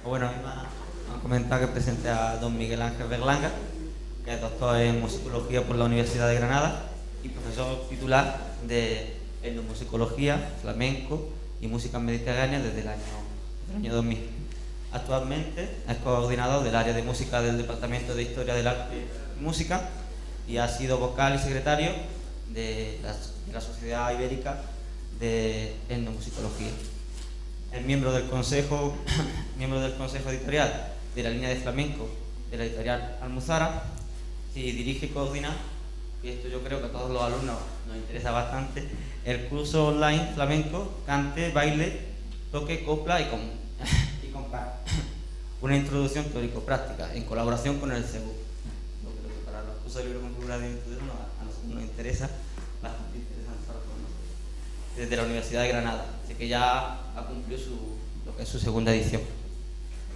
Bueno, a mí me han comentado que presente a don Miguel Ángel Berlanga, que es doctor en musicología por la Universidad de Granada y profesor titular de etnomusicología, flamenco y música mediterránea desde el año 2000. Actualmente es coordinador del área de música del Departamento de Historia del Arte y Música y ha sido vocal y secretario de la Sociedad Ibérica de Etnomusicología. Es miembro del consejo editorial de la línea de flamenco de la editorial Almuzara y dirige y coordina, y esto yo creo que a todos los alumnos nos interesa bastante, el curso online flamenco, cante, baile, toque, copla y compás. Una introducción teórico-práctica en colaboración con el CEBU. Yo creo que para los cursos de libre configurado de estudios a nosotros nos interesa bastante interesante para todos nosotros. Desde la Universidad de Granada, así que ya ha cumplido lo que es su segunda edición.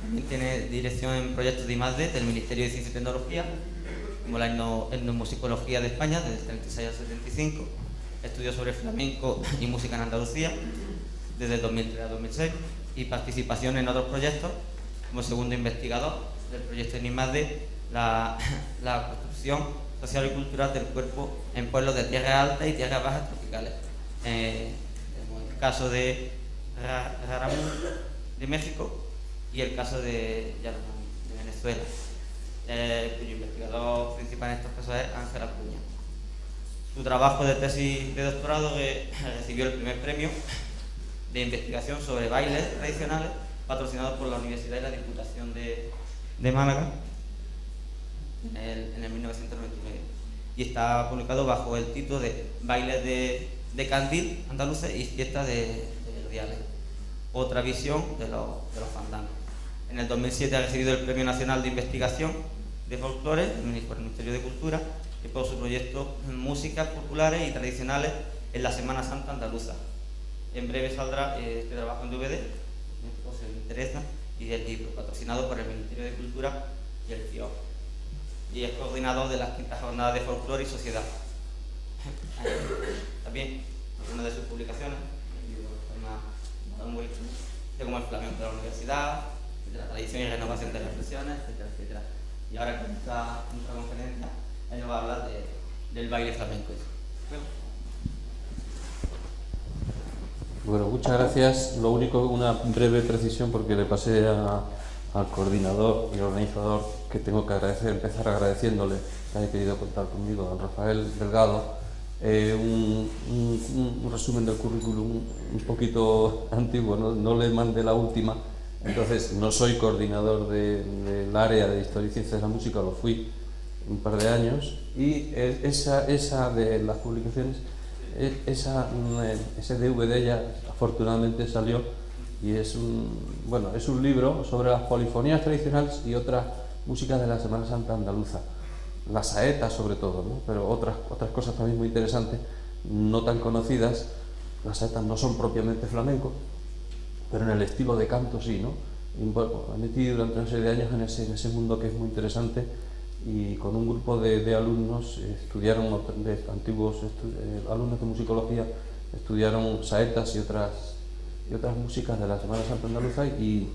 También tiene dirección en proyectos de I+D del Ministerio de Ciencia y Tecnología, como la etnomusicología de España, desde el 36 al 75, estudios sobre flamenco y música en Andalucía, desde el 2003 al 2006, y participación en otros proyectos, como segundo investigador del proyecto en I+D, la construcción social y cultural del cuerpo en pueblos de tierras altas y tierras bajas tropicales. Tenemos el caso de Raramur de México y el caso de Yaramán de Venezuela, cuyo investigador principal en estos casos es Ángel Acuña. Su trabajo de tesis de doctorado recibió el primer premio de investigación sobre bailes tradicionales patrocinado por la Universidad y la Diputación de Málaga en el 1999 y está publicado bajo el título de Bailes de Candil andaluces y fiestas de Verdiales, otra visión de los fandangos. En el 2007 ha recibido el Premio Nacional de Investigación de Folclore por el Ministerio de Cultura y por su proyecto Músicas Populares y Tradicionales en la Semana Santa Andaluza. En breve saldrá este trabajo en DVD, o si os interesa, y el libro, patrocinado por el Ministerio de Cultura y el CIO. Y es coordinador de las quintas jornadas de folclore y sociedad. También, una de sus publicaciones, como el flamenco de la universidad, la tradición y renovación de reflexiones, etcétera, etcétera. Y ahora con esta conferencia, él nos va a hablar del baile flamenco. Bueno, muchas gracias. Lo único, una breve precisión, porque le pasé al coordinador y organizador que tengo que empezar agradeciéndole que haya querido contar conmigo, don Rafael Delgado, un resumen del currículum un poquito antiguo, no le mandé la última, entonces no soy coordinador del área de Historia y Ciencias de la Música, lo fui un par de años, y esa de las publicaciones, ese DVD ya afortunadamente salió y es un libro sobre las polifonías tradicionales y otras músicas de la Semana Santa andaluza, las saetas sobre todo, ¿no? Pero otras cosas también muy interesantes, no tan conocidas. Las saetas no son propiamente flamenco, pero en el estilo de canto sí, ¿no? Y bueno, me metí durante una serie de años en ese mundo que es muy interesante, y con un grupo de alumnos antiguos alumnos de musicología estudiaron saetas y otras músicas de la Semana Santa andaluza, y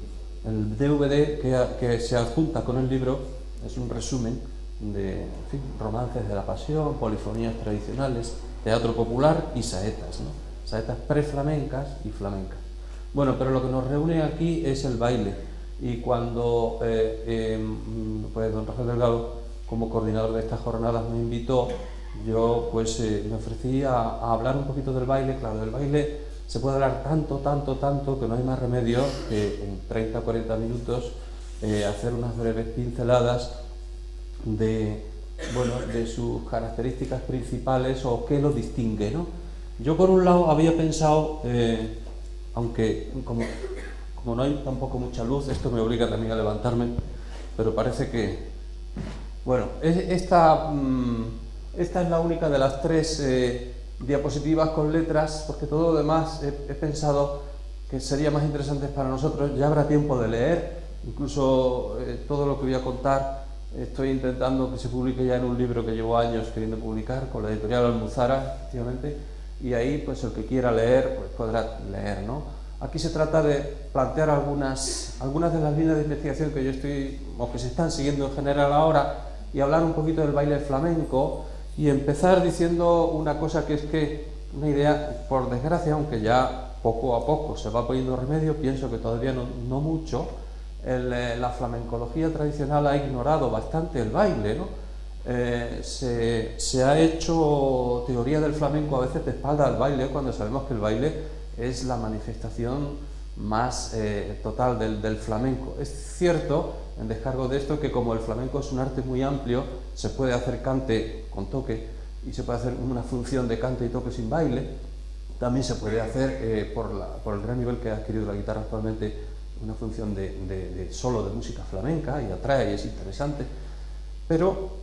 el DVD que se adjunta con el libro es un resumen de romances de la pasión, polifonías tradicionales, teatro popular y saetas, ¿no? Saetas preflamencas y flamencas. Bueno, pero lo que nos reúne aquí es el baile, y cuando pues don Rafael Delgado, como coordinador de estas jornadas, me invitó, yo pues me ofrecí a hablar un poquito del baile. Claro, del baile se puede hablar tanto que no hay más remedio que en 30 o 40 minutos hacer unas breves pinceladas de sus características principales o qué lo distingue, ¿no? Yo por un lado había pensado, aunque como no hay tampoco mucha luz, esto me obliga también a levantarme, pero parece que, bueno, esta es la única de las tres diapositivas con letras, porque todo lo demás he pensado que sería más interesante para nosotros. Ya habrá tiempo de leer, incluso todo lo que voy a contar. Estoy intentando que se publique ya en un libro que llevo años queriendo publicar con la editorial Almuzara, efectivamente, y ahí pues el que quiera leer pues podrá leer, ¿no? Aquí se trata de plantear algunas de las líneas de investigación que yo estoy, o que se están siguiendo en general ahora, y hablar un poquito del baile flamenco, y empezar diciendo una cosa que es que, una idea, por desgracia, aunque ya poco a poco se va poniendo remedio, pienso que todavía no mucho, la flamencología tradicional ha ignorado bastante el baile, ¿no? Se ha hecho teoría del flamenco a veces de espalda al baile, cuando sabemos que el baile es la manifestación más total del flamenco. Es cierto, en descargo de esto, que como el flamenco es un arte muy amplio, se puede hacer cante con toque y se puede hacer una función de cante y toque sin baile. También se puede hacer, por el gran nivel que ha adquirido la guitarra actualmente, una función de solo de música flamenca, y atrae y es interesante. Pero,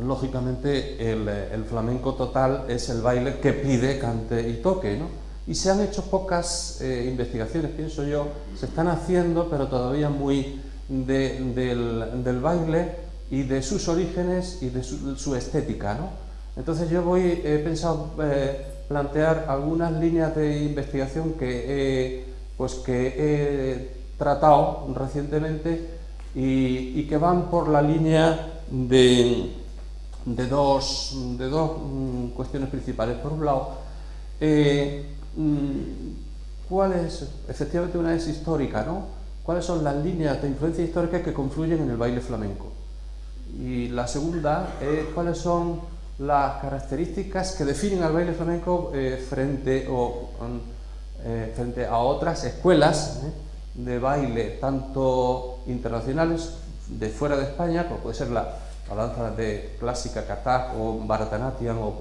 lógicamente, el flamenco total es el baile que pide cante y toque, ¿no? Y se han hecho pocas investigaciones, pienso yo, se están haciendo, pero todavía muy del baile y de sus orígenes y de su estética, ¿no? Entonces yo he pensado plantear algunas líneas de investigación que he tratado recientemente y que van por la línea de dos cuestiones principales. Por un lado, ¿cuál es? Efectivamente, una es histórica, ¿no? ¿Cuáles son las líneas de influencia histórica que confluyen en el baile flamenco? Y la segunda, ¿cuáles son las características que definen al baile flamenco frente a otras escuelas de baile, tanto internacionales, de fuera de España, como puede ser la danza clásica Kathak o Bharatanatyam, o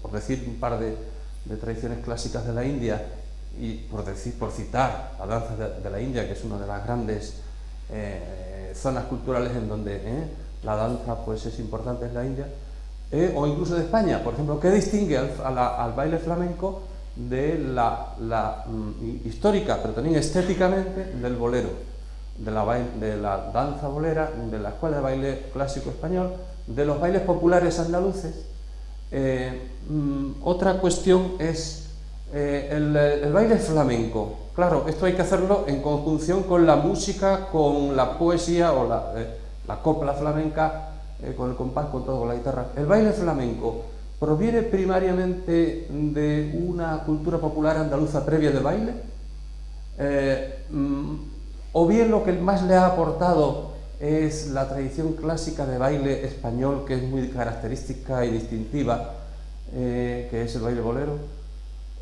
por decir un par de tradiciones clásicas de la India, y por citar la danza de la India, que es una de las grandes zonas culturales en donde la danza pues es importante en la India, o incluso de España, por ejemplo. ¿Qué distingue al baile flamenco de la histórica, pero también estéticamente, del bolero, de la danza bolera, de la escuela de baile clásico español, de los bailes populares andaluces? Otra cuestión es el baile flamenco. Claro, esto hay que hacerlo en conjunción con la música, con la poesía o la copla flamenca, con el compás, con todo, con la guitarra. El baile flamenco proviene primariamente de una cultura popular andaluza previa de baile, o bien lo que más le ha aportado es la tradición clásica de baile español, que es muy característica y distintiva, que es el baile bolero,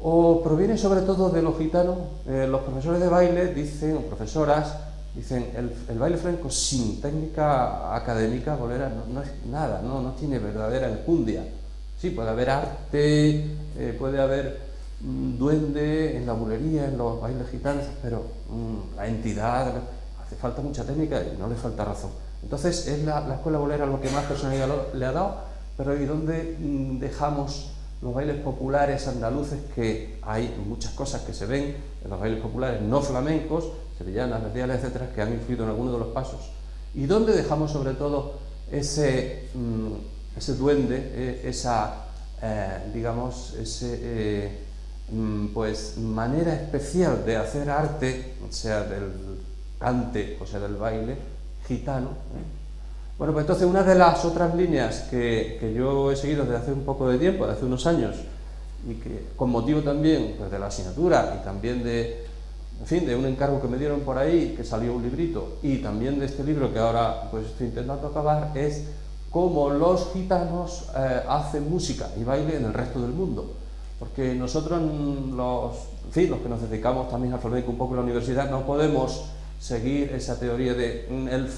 o proviene sobre todo de los gitanos. Los profesores de baile dicen, o profesoras, dicen, el baile flamenco sin técnica académica bolera no es nada, no tiene verdadera enjundia. Sí, puede haber arte, puede haber duende en la bulería, en los bailes gitanos, pero la entidad, hace falta mucha técnica y no le falta razón. Entonces es la escuela bolera lo que más personalidad le ha dado, pero ¿y dónde dejamos los bailes populares andaluces? Que hay muchas cosas que se ven en los bailes populares no flamencos, sevillanas, verdiales, etcétera, que han influido en algunos de los pasos. ¿Y dónde dejamos sobre todo ese duende, pues manera especial de hacer arte, sea del cante o sea del baile gitano? Bueno, pues entonces una de las otras líneas que yo he seguido desde hace un poco de tiempo, desde hace unos años, y que con motivo también pues, de la asignatura y también de un encargo que me dieron por ahí, que salió un librito, y también de este libro que ahora pues estoy intentando acabar, es cómo los gitanos hacen música y baile en el resto del mundo. Porque nosotros, los que nos dedicamos también al flamenco un poco en la universidad, no podemos seguir esa teoría de el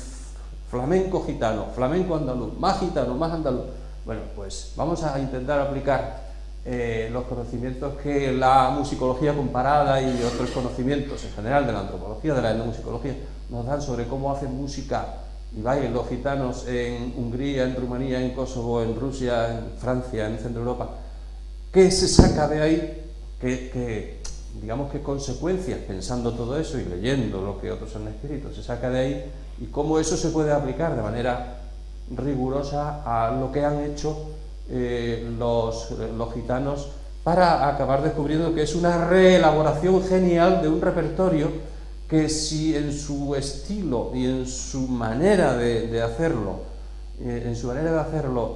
flamenco gitano, flamenco andaluz, más gitano, más andaluz. Bueno, pues vamos a intentar aplicar los conocimientos que la musicología comparada y otros conocimientos en general de la antropología, de la etnomusicología, nos dan sobre cómo hacen música y bailen los gitanos en Hungría, en Rumanía, en Kosovo, en Rusia, en Francia, en Centro Europa. ¿Qué se saca de ahí? Digamos, qué consecuencias, pensando todo eso y leyendo lo que otros han escrito, se saca de ahí, y cómo eso se puede aplicar de manera rigurosa a lo que han hecho los gitanos para acabar descubriendo que es una reelaboración genial de un repertorio que, si en su estilo y en su manera de hacerlo,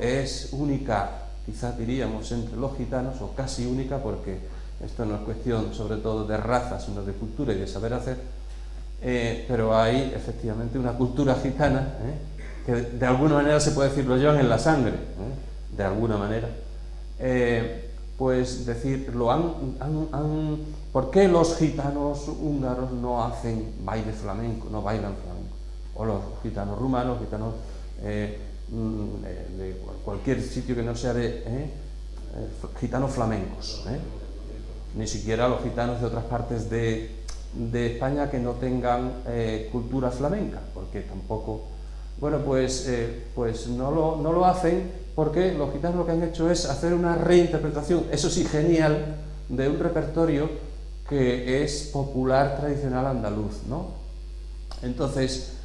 es única, quizás diríamos, entre los gitanos, o casi única, porque esto no es cuestión sobre todo de raza, sino de cultura y de saber hacer, pero hay efectivamente una cultura gitana, que de alguna manera se puede decir, lo llevan en la sangre, de alguna manera. Pues decir, ¿por qué los gitanos húngaros no hacen baile flamenco, no bailan flamenco? O los gitanos rumanos, gitanos de cualquier sitio que no sea de gitanos flamencos, ni siquiera los gitanos de otras partes de España que no tengan cultura flamenca, porque tampoco, bueno, pues no lo hacen, porque los gitanos lo que han hecho es hacer una reinterpretación, eso sí, genial, de un repertorio que es popular tradicional andaluz, ¿no? Entonces,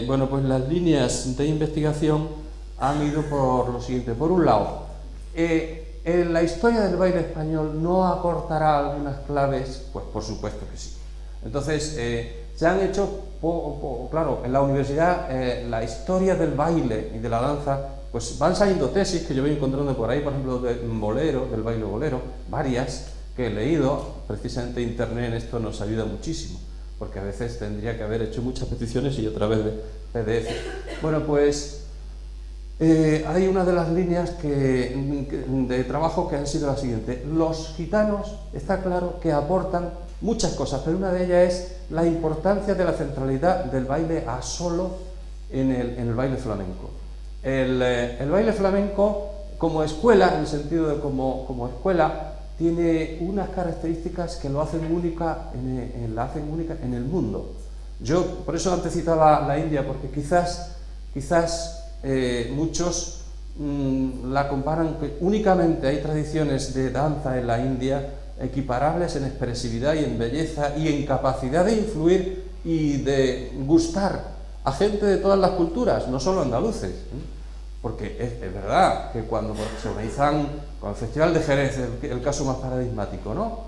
bueno, pues las líneas de investigación han ido por lo siguiente. Por un lado, ¿la historia del baile español no aportará algunas claves? Pues por supuesto que sí. Entonces, se han hecho, claro, en la universidad la historia del baile y de la danza, pues van saliendo tesis que yo voy encontrando por ahí, por ejemplo, del bolero, del baile bolero, varias que he leído. Precisamente Internet en esto nos ayuda muchísimo, porque a veces tendría que haber hecho muchas peticiones y otra vez de PDF. Bueno, pues hay una de las líneas de trabajo que han sido la siguiente. Los gitanos, está claro que aportan muchas cosas, pero una de ellas es la importancia de la centralidad del baile a solo en el baile flamenco. El baile flamenco, como escuela, en el sentido de como escuela, tiene unas características que lo hacen única, la hacen única en el mundo. Yo, por eso antes citaba la India, porque quizás muchos la comparan, que únicamente hay tradiciones de danza en la India equiparables en expresividad y en belleza y en capacidad de influir y de gustar a gente de todas las culturas, no solo andaluces, porque es verdad que cuando se organizan, con el Festival de Jerez, el caso más paradigmático, ¿no?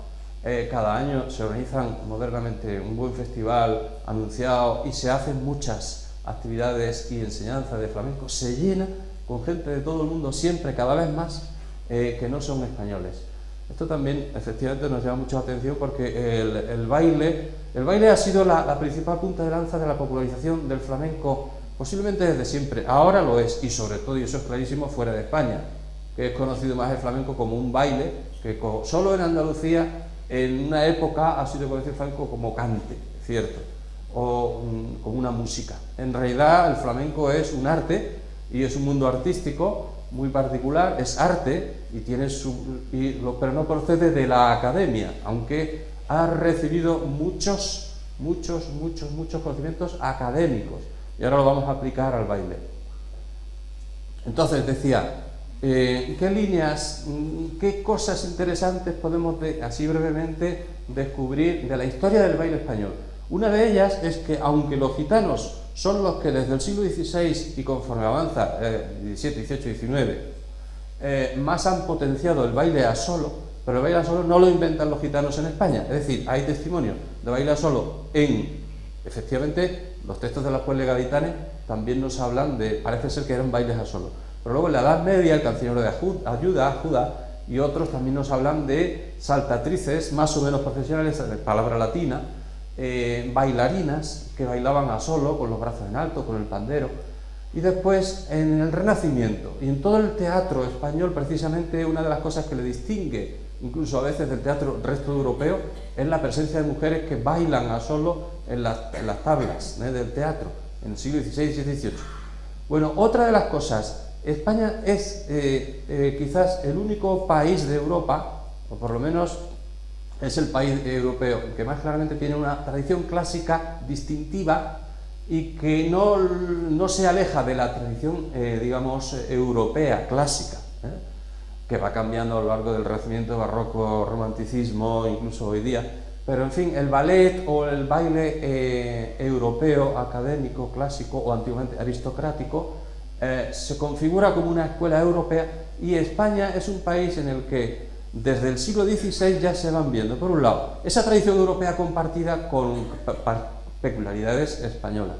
Cada año se organizan modernamente un buen festival anunciado y se hacen muchas actividades y enseñanza de flamenco, se llena con gente de todo el mundo, siempre, cada vez más, que no son españoles. Esto también efectivamente nos llama mucho la atención, porque el baile ha sido la principal punta de lanza de la popularización del flamenco, posiblemente desde siempre. Ahora lo es, y sobre todo, y eso es clarísimo, fuera de España, que es conocido más el flamenco como un baile, que solo en Andalucía en una época ha sido conocido el flamenco como cante, ¿cierto? O como una música. En realidad el flamenco es un arte y es un mundo artístico muy particular, es arte y tiene pero no procede de la academia, aunque ha recibido muchos conocimientos académicos, y ahora lo vamos a aplicar al baile. Entonces decía, ¿qué líneas, qué cosas interesantes podemos así brevemente descubrir de la historia del baile español? Una de ellas es que, aunque los gitanos son los que desde el siglo XVI y conforme avanza XVII, XVIII, XIX, más han potenciado el baile a solo, pero el baile a solo no lo inventan los gitanos en España. Es decir, hay testimonios de baile a solo efectivamente, los textos de las Puelles Gaditanes también nos hablan parece ser que eran bailes a solo. Pero luego en la Edad Media, el Cancionero de Judá y otros también nos hablan de saltatrices más o menos profesionales, de palabra latina, bailarinas que bailaban a solo, con los brazos en alto, con el pandero. Y después, en el Renacimiento y en todo el teatro español, precisamente una de las cosas que le distingue, incluso a veces del teatro resto europeo, es la presencia de mujeres que bailan a solo en las tablas del teatro, en el siglo XVI y XVIII. Bueno, otra de las cosas, España es quizás el único país de Europa, o por lo menos es el país europeo que más claramente tiene una tradición clásica distintiva y que no se aleja de la tradición, digamos, europea, clásica, que va cambiando a lo largo del Renacimiento, Barroco, Romanticismo, incluso hoy día. Pero, en fin, el ballet o el baile europeo, académico, clásico o antiguamente aristocrático, se configura como una escuela europea, y España es un país en el que desde el siglo XVI ya se van viendo. Por un lado, esa tradición europea compartida con peculiaridades españolas.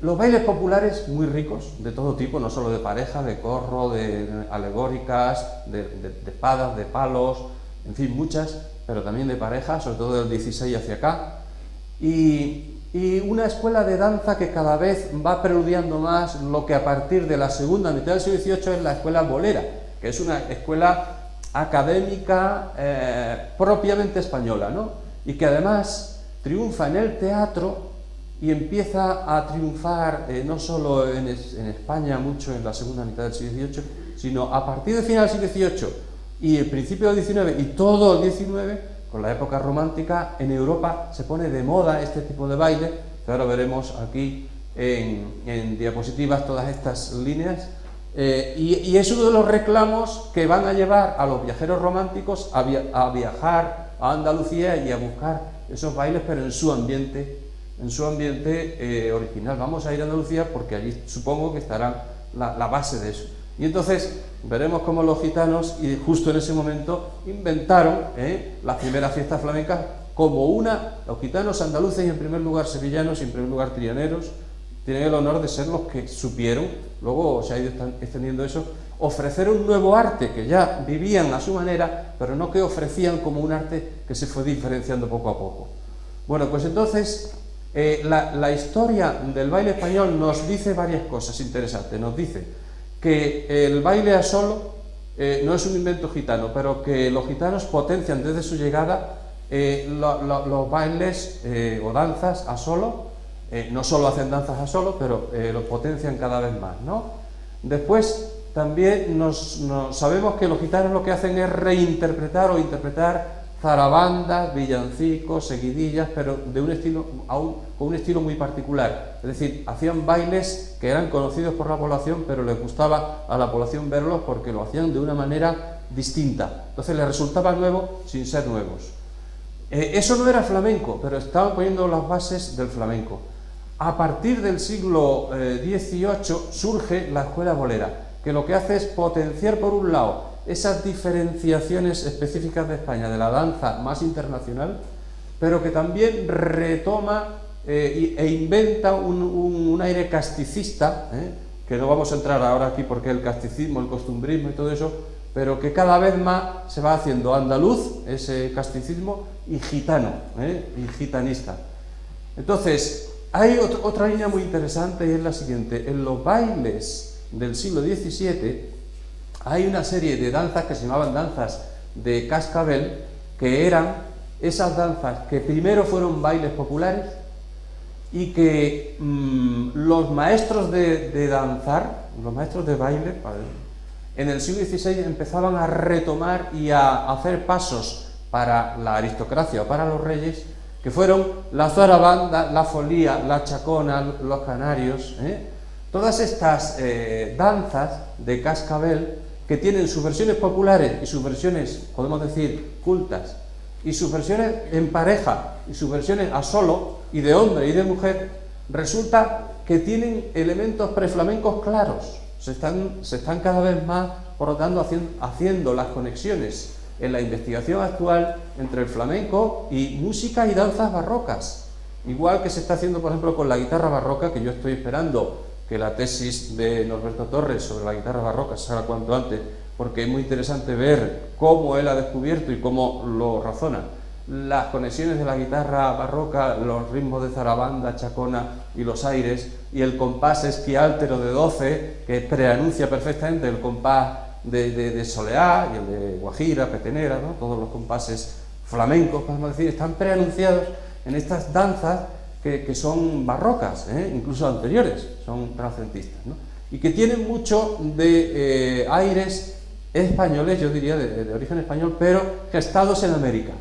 Los bailes populares muy ricos, de todo tipo, no solo de pareja, de corro, de alegóricas, de espadas, de palos, en fin, muchas, pero también de pareja, sobre todo del 16 hacia acá. Y una escuela de danza que cada vez va preludiando más lo que a partir de la segunda mitad del siglo XVIII es la escuela bolera, que es una escuela académica propiamente española, ¿no? Y que además triunfa en el teatro y empieza a triunfar no solo en España mucho en la segunda mitad del siglo XVIII, sino a partir del final del siglo XVIII y el principio del XIX y todo el XIX, con la época romántica, en Europa se pone de moda este tipo de baile, que ahora veremos aquí en diapositivas todas estas líneas, y es uno de los reclamos que van a llevar a los viajeros románticos a viajar a Andalucía y a buscar esos bailes, pero en su ambiente original. Vamos a ir a Andalucía porque allí supongo que estará la base de eso. Y entonces veremos cómo los gitanos, y justo en ese momento, inventaron las primeras fiestas flamencas como los gitanos andaluces y en primer lugar sevillanos y en primer lugar trianeros, tienen el honor de ser los que supieron, luego se ha ido extendiendo eso, ofrecer un nuevo arte, que ya vivían a su manera, pero no que ofrecían como un arte que se fue diferenciando poco a poco. Bueno, pues entonces la historia del baile español nos dice varias cosas interesantes. Nos dice que el baile a solo no es un invento gitano, pero que los gitanos potencian desde su llegada los bailes o danzas a solo. No solo hacen danzas a solo, pero los potencian cada vez más, ¿no? Después también sabemos que los gitanos lo que hacen es reinterpretar o interpretar zarabandas, villancicos, seguidillas, pero de un estilo, con un estilo muy particular. Es decir, hacían bailes que eran conocidos por la población, pero les gustaba a la población verlos porque lo hacían de una manera distinta. Entonces les resultaba nuevo sin ser nuevos. Eso no era flamenco, pero estaban poniendo las bases del flamenco. A partir del siglo XVIII surge la escuela bolera, que lo que hace es potenciar por un lado esas diferenciaciones específicas de España, de la danza más internacional, pero que también retoma e inventa un aire casticista, que no vamos a entrar ahora aquí porque el casticismo, el costumbrismo y todo eso, pero que cada vez más se va haciendo andaluz, ese casticismo, y gitano, y gitanista. Entonces, hay otra línea muy interesante y es la siguiente. En los bailes del siglo XVII hay una serie de danzas que se llamaban danzas de cascabel, que eran esas danzas que primero fueron bailes populares y que los maestros de danzar, los maestros de baile, en el siglo XVI empezaban a retomar y a hacer pasos para la aristocracia o para los reyes, que fueron la zarabanda, la folía, la chacona, los canarios, todas estas danzas de cascabel que tienen sus versiones populares y sus versiones, podemos decir, cultas, y sus versiones en pareja y sus versiones a solo, y de hombre y de mujer, resulta que tienen elementos preflamencos claros. Se están cada vez más, por lo tanto, haciendo las conexiones en la investigación actual entre el flamenco y música y danzas barrocas. Igual que se está haciendo, por ejemplo, con la guitarra barroca, que yo estoy esperando que la tesis de Norberto Torres sobre la guitarra barroca se haga cuanto antes, porque es muy interesante ver cómo él ha descubierto y cómo lo razona las conexiones de la guitarra barroca, los ritmos de zarabanda, chacona y los aires, y el compás esquiáltero de 12, que preanuncia perfectamente el compás de soleá y el de guajira, petenera, ¿no? Todos los compases flamencos, podemos decir, están preanunciados en estas danzas que son barrocas, incluso anteriores, son renacentistas, ¿no? Y que tienen mucho de aires españoles, yo diría de origen español, pero gestados en América,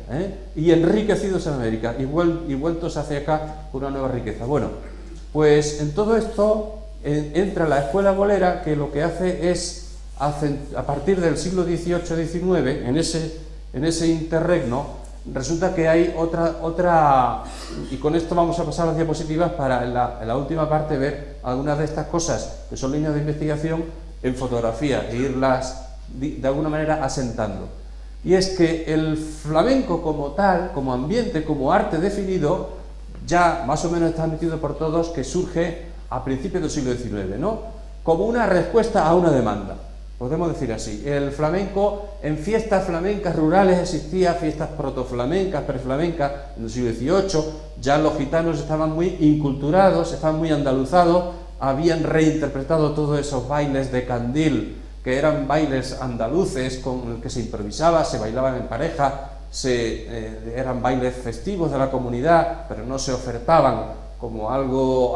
y enriquecidos en América, y vueltos hacia acá con una nueva riqueza. Bueno, pues en todo esto entra la escuela bolera, que lo que hace es, a partir del siglo XVIII-XIX, en ese interregno, resulta que hay otra, y con esto vamos a pasar a las diapositivas para en la última parte ver algunas de estas cosas que son líneas de investigación en fotografía e irlas de alguna manera asentando. Y es que el flamenco como tal, como ambiente, como arte definido, ya más o menos está admitido por todos que surge a principios del siglo XIX, ¿no? Como una respuesta a una demanda, podemos decir así. El flamenco, en fiestas flamencas rurales existía, fiestas protoflamencas, preflamencas, en el siglo XVIII, ya los gitanos estaban muy inculturados, estaban muy andaluzados, habían reinterpretado todos esos bailes de candil, que eran bailes andaluces con el que se improvisaba, se bailaban en pareja, eran bailes festivos de la comunidad, pero no se ofertaban como algo,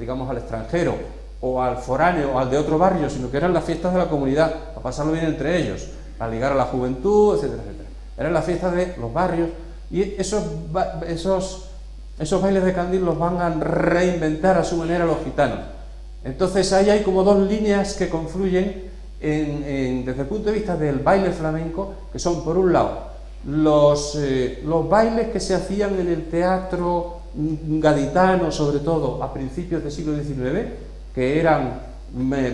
digamos, al extranjero o al foráneo o al de otro barrio, sino que eran las fiestas de la comunidad, para pasarlo bien entre ellos, para ligar a la juventud, etcétera, etcétera. Eran las fiestas de los barrios y esos bailes de candil los van a reinventar a su manera los gitanos. Entonces ahí hay como dos líneas que confluyen desde el punto de vista del baile flamenco, que son, por un lado, los bailes que se hacían en el teatro gaditano, sobre todo a principios del siglo XIX, que eran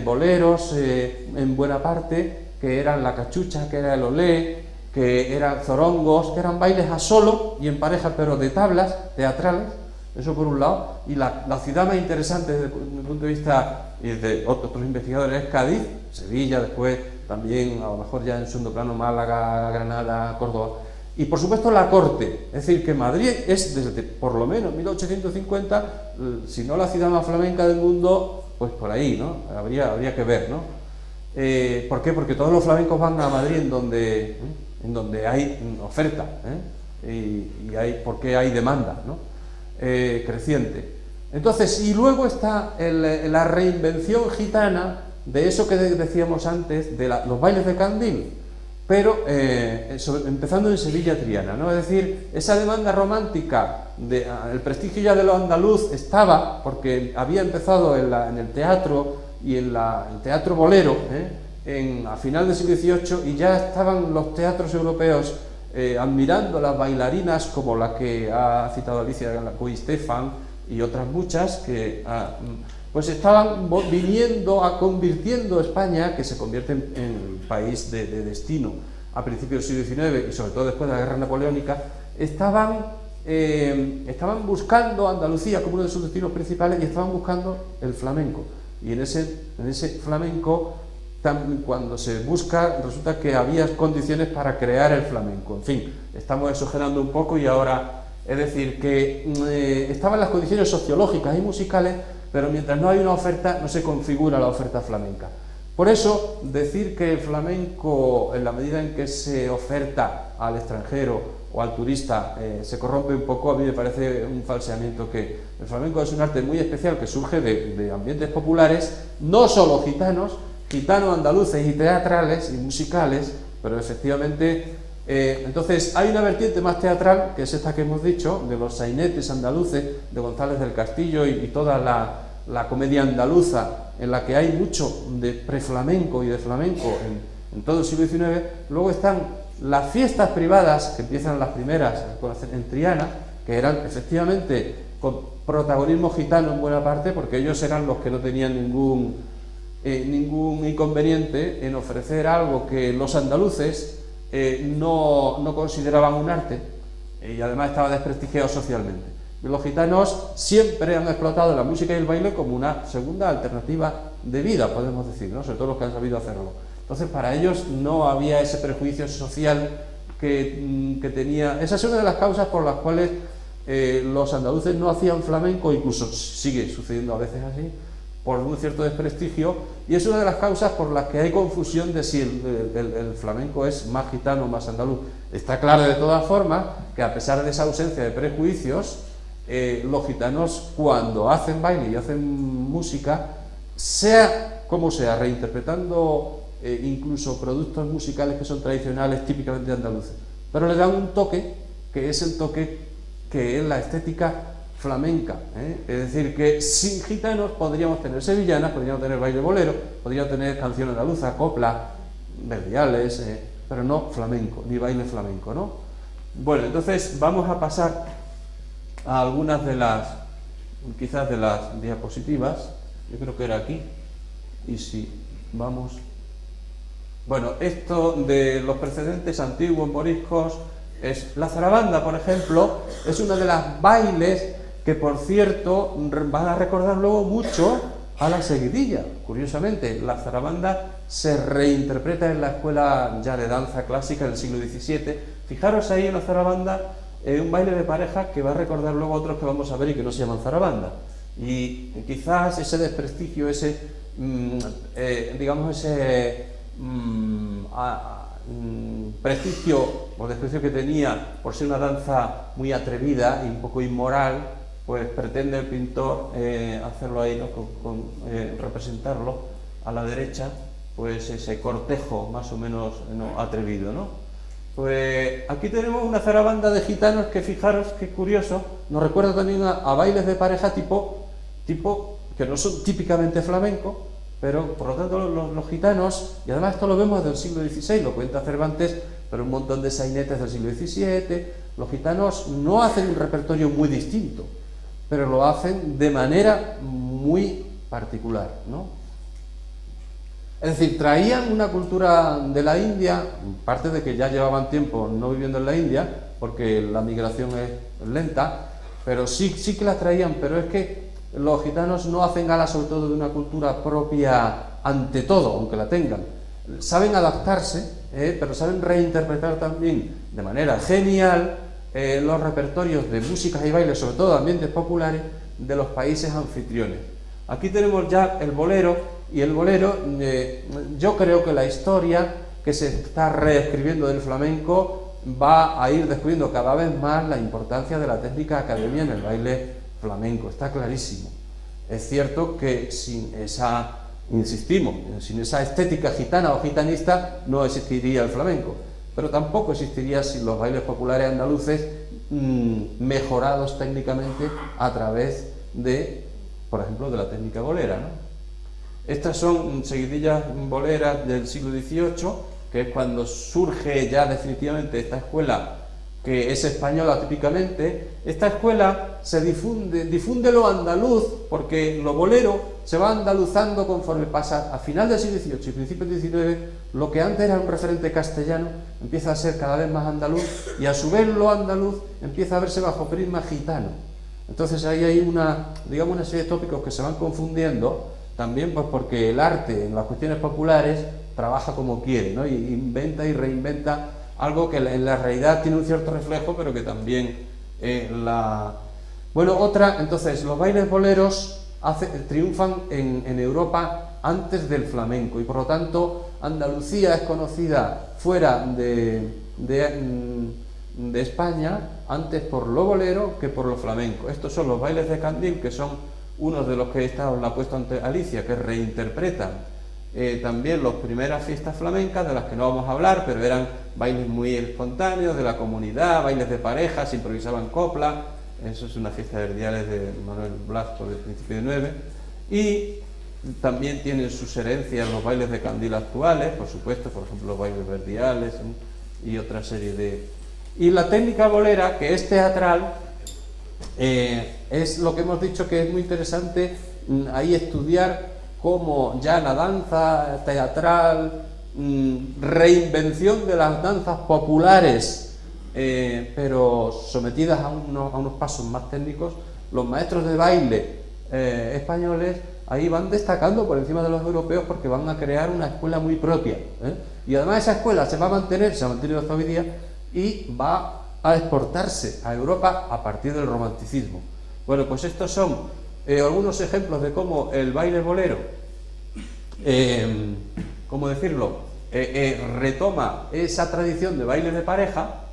boleros en buena parte, que eran la cachucha, que era el olé, que eran zorongos, que eran bailes a solo y en pareja, pero de tablas teatrales. Eso por un lado. Y la ciudad más interesante desde el punto de vista de otros investigadores es Cádiz, Sevilla, después también a lo mejor ya en segundo plano Málaga, Granada, Córdoba. Y por supuesto la corte, es decir, que Madrid es desde por lo menos 1850, si no la ciudad más flamenca del mundo, pues por ahí, ¿no? Habría que ver, ¿no? ¿Por qué? Porque todos los flamencos van a Madrid en donde hay oferta, porque hay demanda, ¿no? Creciente. Entonces, y luego está la reinvención gitana de eso que decíamos antes, de los bailes de candil, pero empezando en Sevilla Triana, ¿no? Es decir, esa demanda romántica, el prestigio ya de lo andaluz estaba, porque había empezado en el teatro y en el teatro bolero, a final del siglo XVIII, y ya estaban los teatros europeos admirando las bailarinas como la que ha citado Alicia Galacoy Stefan y otras muchas que pues estaban convirtiendo España, que se convierte en país de destino a principios del siglo XIX y sobre todo después de la guerra napoleónica, estaban buscando Andalucía como uno de sus destinos principales y estaban buscando el flamenco. Y en ese flamenco, cuando se busca, resulta que había condiciones para crear el flamenco. En fin, estamos exagerando un poco y ahora, es decir, que estaban las condiciones sociológicas y musicales, pero mientras no hay una oferta, no se configura la oferta flamenca. Por eso, decir que el flamenco, en la medida en que se oferta al extranjero o al turista, se corrompe un poco, a mí me parece un falseamiento. Que el flamenco es un arte muy especial que surge de ambientes populares, no solo gitanos, andaluces y teatrales y musicales, pero efectivamente, entonces hay una vertiente más teatral, que es esta que hemos dicho, de los sainetes andaluces, de González del Castillo y toda la comedia andaluza, en la que hay mucho de preflamenco y de flamenco en todo el siglo XIX. Luego están las fiestas privadas, que empiezan las primeras en Triana, que eran efectivamente con protagonismo gitano en buena parte, porque ellos eran los que no tenían ningún inconveniente en ofrecer algo que los andaluces no consideraban un arte, y además estaba desprestigiado socialmente. Los gitanos siempre han explotado la música y el baile como una segunda alternativa de vida, podemos decir, ¿no? Sobre todo los que han sabido hacerlo. Entonces, para ellos no había ese prejuicio social que tenía. Esa es una de las causas por las cuales los andaluces no hacían flamenco, incluso sigue sucediendo a veces así, por un cierto desprestigio, y es una de las causas por las que hay confusión de si el flamenco es más gitano o más andaluz. Está claro de todas formas que, a pesar de esa ausencia de prejuicios, los gitanos, cuando hacen baile y hacen música, sea como sea, reinterpretando incluso productos musicales que son tradicionales, típicamente andaluces, pero le dan un toque, que es el toque que es la estética flamenca, es decir, que sin gitanos podríamos tener sevillanas, podríamos tener baile bolero, podríamos tener canción andaluza, copla, verdiales, pero no flamenco, ni baile flamenco, ¿no? Bueno, entonces vamos a pasar a algunas quizás de las diapositivas. Yo creo que era aquí, y si vamos Bueno, esto de los precedentes antiguos moriscos es la zarabanda, por ejemplo, es una de las bailes que, por cierto, van a recordar luego mucho a la seguidilla. Curiosamente, la zarabanda se reinterpreta en la escuela ya de danza clásica del siglo XVII. Fijaros ahí en la zarabanda, un baile de pareja que va a recordar luego a otros que vamos a ver y que no se llaman zarabanda. Y quizás ese desprestigio, ese, digamos, ese prestigio o desprecio que tenía por ser una danza muy atrevida y un poco inmoral, pues pretende el pintor hacerlo ahí, ¿no? Representarlo a la derecha, pues ese cortejo más o menos, ¿no?, atrevido, ¿no? Pues aquí tenemos una zarabanda de gitanos que, fijaros qué curioso, nos recuerda también a bailes de pareja tipo que no son típicamente flamenco, pero por lo tanto los gitanos, y además esto lo vemos desde el siglo XVI, lo cuenta Cervantes, pero un montón de sainetes del siglo XVII, los gitanos no hacen un repertorio muy distinto, pero lo hacen de manera muy particular, ¿no? Es decir, traían una cultura de la India, parte de que ya llevaban tiempo no viviendo en la India, porque la migración es lenta, pero sí que la traían, pero es que los gitanos no hacen gala sobre todo de una cultura propia ante todo, aunque la tengan. Saben adaptarse, pero saben reinterpretar también de manera genial los repertorios de músicas y bailes, sobre todo ambientes populares, de los países anfitriones. Aquí tenemos ya el bolero, y el bolero, yo creo que la historia que se está reescribiendo del flamenco va a ir descubriendo cada vez más la importancia de la técnica academia en el baile flamenco, está clarísimo. Es cierto que sin esa, insistimos, sin esa estética gitana o gitanista no existiría el flamenco, pero tampoco existiría sin los bailes populares andaluces mejorados técnicamente a través de, por ejemplo, de la técnica bolera, ¿no? Estas son seguidillas boleras del siglo XVIII, que es cuando surge ya definitivamente esta escuela que es española típicamente. Esta escuela se difunde lo andaluz, porque lo bolero se va andaluzando conforme pasa a final del siglo XVIII y principios del XIX. Lo que antes era un referente castellano empieza a ser cada vez más andaluz, y a su vez lo andaluz empieza a verse bajo prisma gitano. Entonces ahí hay una serie de tópicos que se van confundiendo, también pues porque el arte en las cuestiones populares trabaja como quiere, ¿no? Y inventa y reinventa algo que en la realidad tiene un cierto reflejo, pero que también entonces los bailes boleros triunfan en Europa antes del flamenco, y por lo tanto Andalucía es conocida fuera de España antes por lo bolero que por lo flamenco. Estos son los bailes de candil, que son unos de los que la ha puesto ante Alicia, que reinterpretan también las primeras fiestas flamencas, de las que no vamos a hablar, pero eran bailes muy espontáneos de la comunidad, bailes de parejas, improvisaban copla. Eso es una fiesta de verdiales de Manuel Blasco del principio de 9, y también tienen sus herencias los bailes de candil actuales, por supuesto, por ejemplo los bailes verdiales, y otra serie de... Y la técnica bolera, que es teatral, es lo que hemos dicho, que es muy interesante ahí estudiar cómo ya la danza teatral, reinvención de las danzas populares, pero sometidas a unos pasos más técnicos, los maestros de baile españoles ahí van destacando por encima de los europeos, porque van a crear una escuela muy propia, y además esa escuela se ha mantenido hasta hoy día, y va a exportarse a Europa a partir del romanticismo. Bueno, pues estos son algunos ejemplos de cómo el baile bolero, retoma esa tradición de baile de pareja,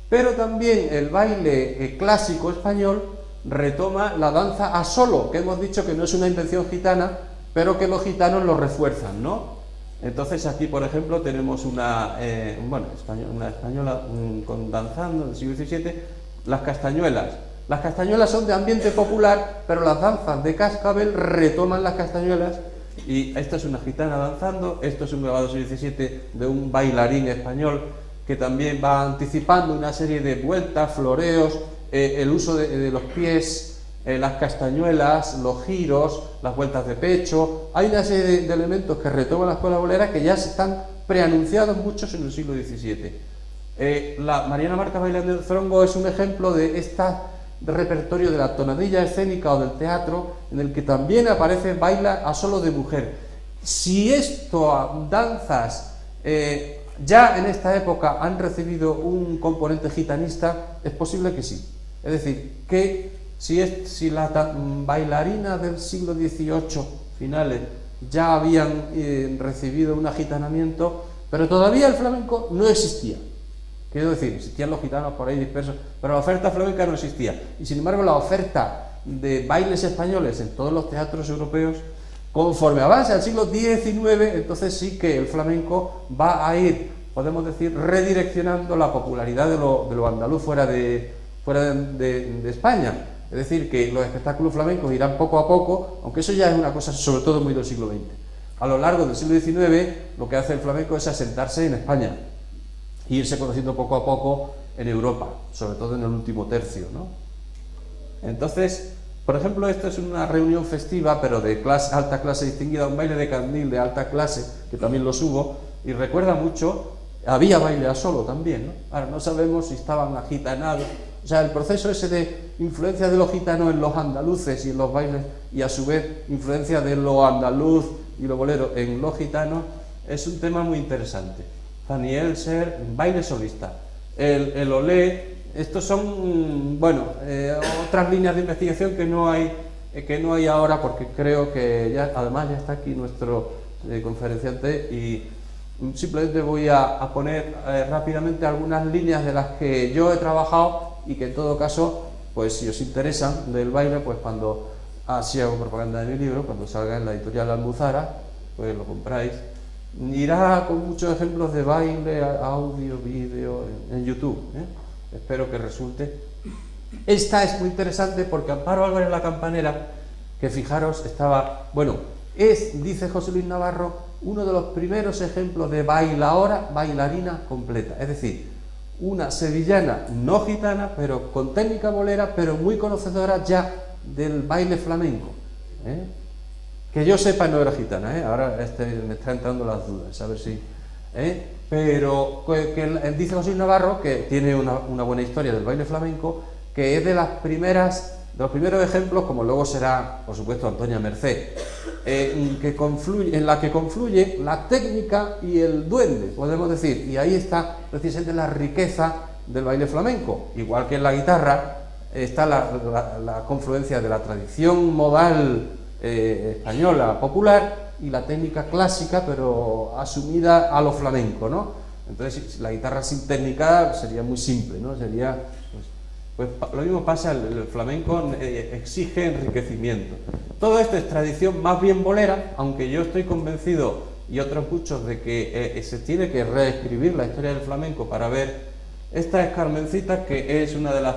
pero también el baile clásico español retoma la danza a solo, que hemos dicho que no es una invención gitana, pero que los gitanos lo refuerzan, ¿no? Entonces aquí, por ejemplo, tenemos una española danzando del siglo XVII, las castañuelas. Las castañuelas son de ambiente popular, pero las danzas de cascabel retoman las castañuelas, y esta es una gitana danzando. Esto es un grabado del siglo XVII de un bailarín español que también va anticipando una serie de vueltas, floreos, el uso de los pies, las castañuelas, los giros, las vueltas de pecho. Hay una serie de elementos que retoma la escuela bolera que ya se están preanunciados muchos en el siglo XVII. La Mariana Marcas bailando el zorongo es un ejemplo de este repertorio de la tonadilla escénica o del teatro, en el que también aparece baila a solo de mujer. Si esto, danzas, ya en esta época han recibido un componente gitanista, es posible que sí. Es decir, que si las bailarinas del siglo XVIII finales ya habían recibido un agitanamiento, pero todavía el flamenco no existía. Quiero decir, existían los gitanos por ahí dispersos, pero la oferta flamenca no existía. Y sin embargo, la oferta de bailes españoles en todos los teatros europeos, conforme avanza el siglo XIX, entonces sí que el flamenco va a ir, podemos decir, redireccionando la popularidad de lo andaluz fuera de España. Es decir, que los espectáculos flamencos irán poco a poco, aunque eso ya es una cosa sobre todo muy del siglo XX. A lo largo del siglo XIX, lo que hace el flamenco es asentarse en España e irse conociendo poco a poco en Europa, sobre todo en el último tercio, ¿no? Entonces, por ejemplo, esto es una reunión festiva, pero de alta clase distinguida, un baile de candil de alta clase, que también lo subo, y recuerda mucho, había baile a solo también, ¿no? Ahora, no sabemos si estaban agitanados, o sea, el proceso ese de influencia de los gitanos en los andaluces y en los bailes, y a su vez influencia de lo andaluz y lo bolero en los gitanos, es un tema muy interesante. Fanny Elser, baile solista. El olé, estos son, bueno, otras líneas de investigación que no hay ahora, porque creo que ya, además ya está aquí nuestro conferenciante, y simplemente voy a poner rápidamente algunas líneas de las que yo he trabajado y que en todo caso, pues si os interesan del baile, pues cuando así hago propaganda de mi libro, cuando salga en la editorial Almuzara, pues lo compráis. Irá con muchos ejemplos de baile, audio, vídeo, en YouTube, ¿eh? Espero que resulte. Esta es muy interesante porque Amparo Álvarez la Campanera, que fijaros, estaba, bueno, dice José Luis Navarro, uno de los primeros ejemplos de bailarina completa, es decir, una sevillana no gitana, pero con técnica bolera, pero muy conocedora ya del baile flamenco, ¿eh? Que yo sepa no era gitana, ¿eh? Ahora me está entrando las dudas, a ver si... Pero dice José Navarro, que tiene una buena historia del baile flamenco, que es de los primeros ejemplos, como luego será, por supuesto, Antonia Merced, en la que confluye la técnica y el duende, podemos decir, y ahí está precisamente la riqueza del baile flamenco. Igual que en la guitarra está la confluencia de la tradición modal española popular y la técnica clásica, pero asumida a lo flamenco, ¿no? Entonces, la guitarra sin técnica sería muy simple, ¿no? Sería, pues lo mismo pasa, el flamenco exige enriquecimiento. Todo esto es tradición más bien bolera, aunque yo estoy convencido, y otros muchos, de que se tiene que reescribir la historia del flamenco para ver. Esta es Carmencita, que es una de las,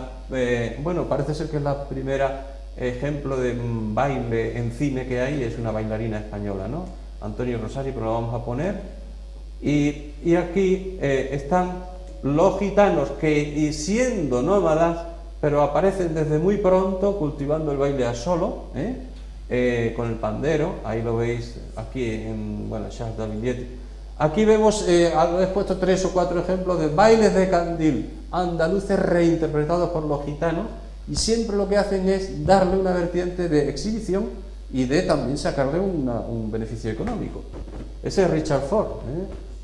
bueno, parece ser que es la primera ejemplo de baile en cine que hay, es una bailarina española, ¿no? Antonio Rosario, pero lo vamos a poner. Y aquí están los gitanos que, siendo nómadas, pero aparecen desde muy pronto cultivando el baile a solo, con el pandero. Ahí lo veis aquí en, bueno, Charles Davilliet. Aquí vemos, he puesto 3 o 4 ejemplos de bailes de candil andaluces reinterpretados por los gitanos, y siempre lo que hacen es darle una vertiente de exhibición y de también sacarle un beneficio económico. Ese es Richard Ford,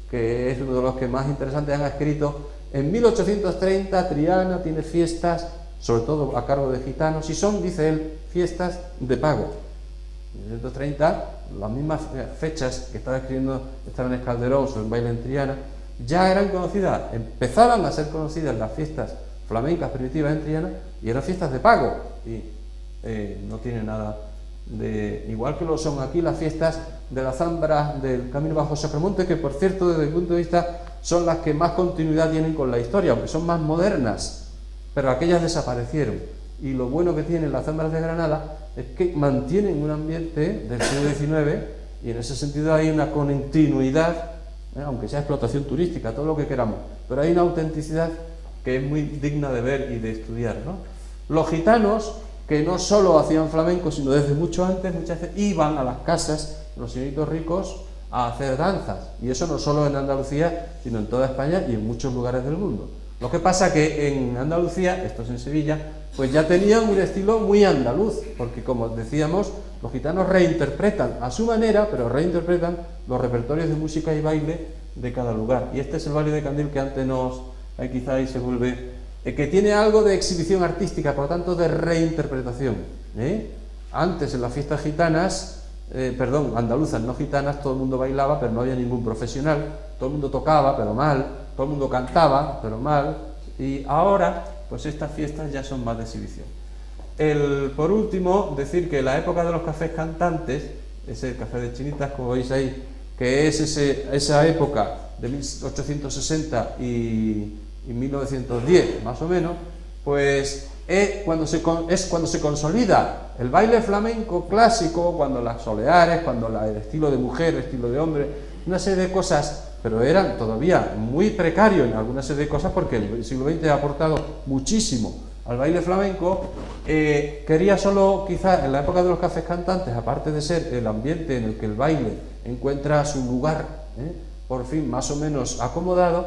que es uno de los que más interesantes han escrito. En 1830 Triana tiene fiestas, sobre todo a cargo de gitanos, y son, dice él, fiestas de pago. En 1830, las mismas fechas que estaba escribiendo Esteban Calderón sobre el baile en Triana, ya eran conocidas, empezaban a ser conocidas las fiestas flamencas primitivas en Triana, y eran fiestas de pago, y no tiene nada de... Igual que lo son aquí las fiestas de la Zambra del Camino Bajo Sacromonte, que por cierto, desde el punto de vista, son las que más continuidad tienen con la historia, aunque son más modernas, pero aquellas desaparecieron. Y lo bueno que tienen las Zambras de Granada es que mantienen un ambiente del siglo XIX, y en ese sentido hay una continuidad, aunque sea explotación turística, todo lo que queramos, pero hay una autenticidad que es muy digna de ver y de estudiar, ¿no? Los gitanos, que no solo hacían flamenco, sino desde mucho antes, muchas veces iban a las casas de los señoritos ricos a hacer danzas. Y eso no solo en Andalucía, sino en toda España y en muchos lugares del mundo. Lo que pasa que en Andalucía, esto es en Sevilla, pues ya tenían un estilo muy andaluz, porque como decíamos, los gitanos reinterpretan a su manera, pero reinterpretan los repertorios de música y baile de cada lugar. Y este es el baile de Candil que antes ahí quizá ahí se vuelve, que tiene algo de exhibición artística, por lo tanto de reinterpretación. Antes en las fiestas gitanas, andaluzas, no gitanas, todo el mundo bailaba, pero no había ningún profesional, todo el mundo tocaba, pero mal, todo el mundo cantaba, pero mal, y ahora, pues estas fiestas ya son más de exhibición. Por último, decir que la época de los cafés cantantes, ese café de Chinitas, como veis ahí, que es esa época de 1860 y 1910, más o menos, pues es cuando se consolida el baile flamenco clásico, cuando las soleares, cuando el estilo de mujer, el estilo de hombre, una serie de cosas, pero eran todavía muy precarios en alguna serie de cosas, porque el siglo XX ha aportado muchísimo al baile flamenco. Quería solo, quizás en la época de los cafés cantantes, aparte de ser el ambiente en el que el baile encuentra su lugar, por fin más o menos acomodado,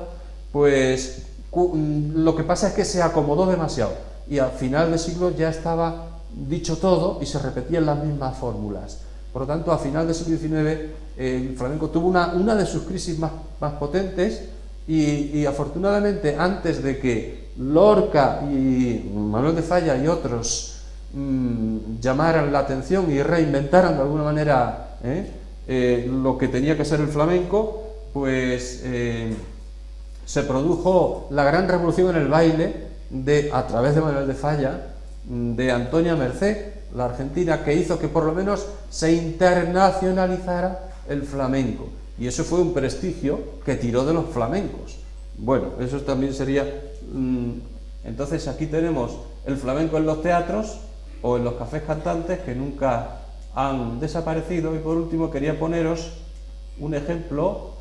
pues lo que pasa es que se acomodó demasiado y al final del siglo ya estaba dicho todo y se repetían las mismas fórmulas. Por lo tanto, a final del siglo XIX el flamenco tuvo una de sus crisis más potentes y afortunadamente, antes de que Lorca y Manuel de Falla y otros llamaran la atención y reinventaran de alguna manera lo que tenía que ser el flamenco, pues se produjo la gran revolución en el baile a través de Manuel de Falla, de Antonia Mercé, la argentina, que hizo que por lo menos se internacionalizara el flamenco, y eso fue un prestigio que tiró de los flamencos. Bueno, eso también sería... Entonces aquí tenemos el flamenco en los teatros o en los cafés cantantes, que nunca han desaparecido. Y por último quería poneros un ejemplo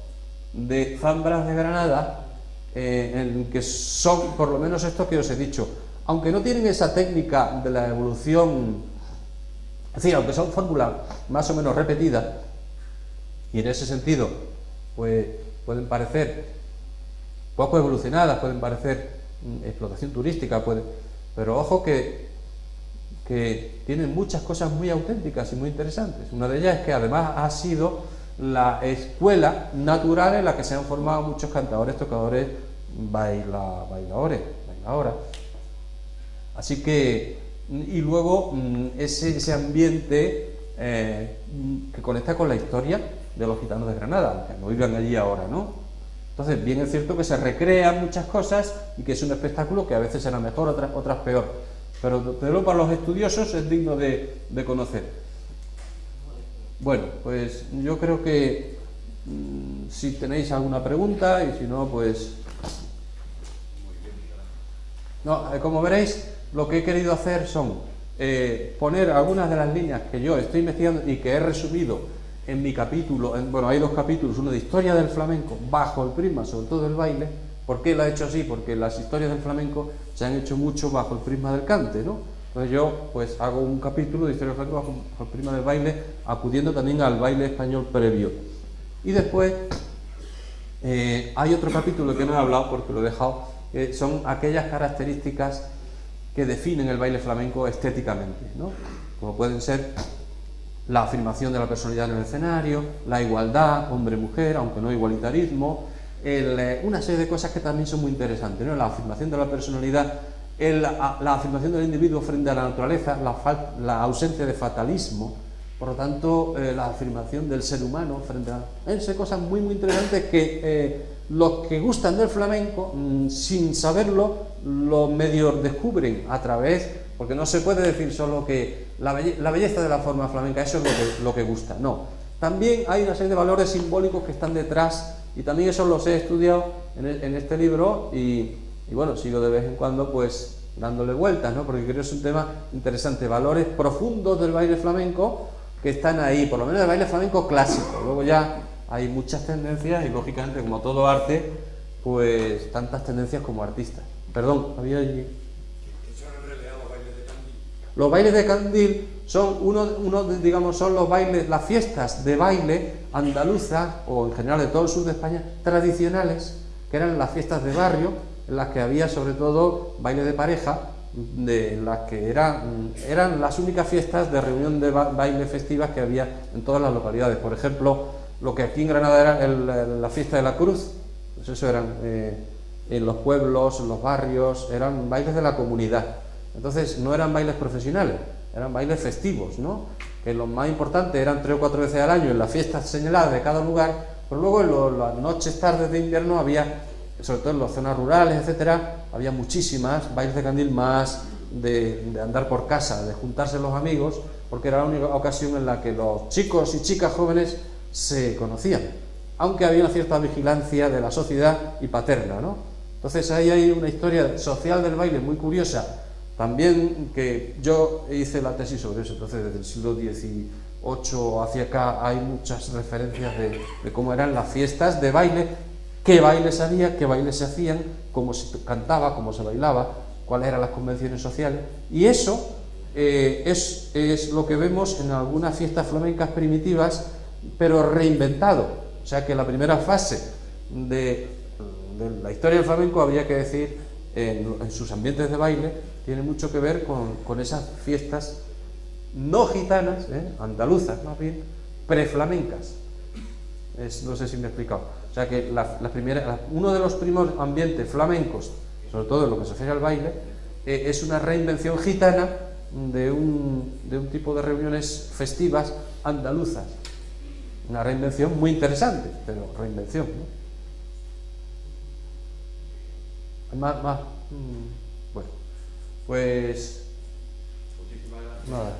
de zambras de Granada, en que son por lo menos estos que os he dicho, aunque no tienen esa técnica de la evolución, es decir, aunque son fórmulas más o menos repetidas, y en ese sentido pues pueden parecer poco evolucionadas, pueden parecer explotación turística, pero ojo que tienen muchas cosas muy auténticas y muy interesantes. Una de ellas es que además ha sido la escuela natural en la que se han formado muchos cantadores, tocadores, bailadoras. Así que, y luego ese ambiente que conecta con la historia de los gitanos de Granada, aunque no vivan allí ahora, ¿no? Entonces, bien es cierto que se recrean muchas cosas y que es un espectáculo que a veces será mejor, otras peor, pero para los estudiosos es digno de conocer. Bueno, pues yo creo que si tenéis alguna pregunta, y si no, pues... No, como veréis, lo que he querido hacer son poner algunas de las líneas que yo estoy investigando y que he resumido en mi capítulo. Bueno, hay dos capítulos, uno de historia del flamenco bajo el prisma, sobre todo el baile. ¿Por qué lo he hecho así? Porque las historias del flamenco se han hecho mucho bajo el prisma del cante, ¿no? Entonces yo pues hago un capítulo de historia del flamenco bajo el prisma del baile, acudiendo también al baile español previo. Y después hay otro capítulo que no he hablado porque lo he dejado, que son aquellas características que definen el baile flamenco estéticamente, ¿no? Como pueden ser la afirmación de la personalidad en el escenario, la igualdad, hombre-mujer, aunque no igualitarismo, una serie de cosas que también son muy interesantes, ¿no? La afirmación de la personalidad, la afirmación del individuo frente a la naturaleza, la ausencia de fatalismo, por lo tanto, la afirmación del ser humano frente a... Son cosas muy interesantes que los que gustan del flamenco, sin saberlo, lo medio descubren a través... Porque no se puede decir solo que la belleza de la forma flamenca, eso es lo que gusta, no. También hay una serie de valores simbólicos que están detrás, y también eso los he estudiado en este libro, y bueno, sigo de vez en cuando pues dándole vueltas, ¿no? Porque creo que es un tema interesante, valores profundos del baile flamenco que están ahí, por lo menos del baile flamenco clásico. Luego ya hay muchas tendencias y lógicamente, como todo arte, pues tantas tendencias como artistas. Perdón, había allí... Los bailes de candil son digamos, son los bailes, las fiestas de baile andaluzas, o en general de todo el sur de España, tradicionales, que eran las fiestas de barrio, en las que había sobre todo baile de pareja, de las que eran las únicas fiestas de reunión de baile festivas que había en todas las localidades. Por ejemplo, lo que aquí en Granada era la fiesta de la Cruz, pues eso eran en los pueblos, en los barrios, eran bailes de la comunidad. Entonces no eran bailes profesionales, eran bailes festivos, ¿no? Que lo más importante eran 3 o 4 veces al año en las fiestas señaladas de cada lugar, pero luego en las noches, tardes de invierno había, sobre todo en las zonas rurales, etcétera, había muchísimas bailes de candil más de andar por casa, de juntarse los amigos, porque era la única ocasión en la que los chicos y chicas jóvenes se conocían, aunque había una cierta vigilancia de la sociedad y paterna, ¿no? Entonces ahí hay una historia social del baile muy curiosa, también, que yo hice la tesis sobre eso. Entonces desde el siglo XVIII hacia acá hay muchas referencias de cómo eran las fiestas de baile, qué bailes había, qué bailes se hacían, cómo se cantaba, cómo se bailaba, cuáles eran las convenciones sociales, y eso es lo que vemos en algunas fiestas flamencas primitivas, pero reinventado. O sea que la primera fase de la historia del flamenco, habría que decir, en sus ambientes de baile, tiene mucho que ver con esas fiestas no gitanas, andaluzas más bien, preflamencas. No sé si me he explicado. O sea que uno de los primeros ambientes flamencos, sobre todo en lo que se refiere al baile, es una reinvención gitana de un tipo de reuniones festivas andaluzas. Una reinvención muy interesante, pero reinvención, ¿no? Bueno, pues nada.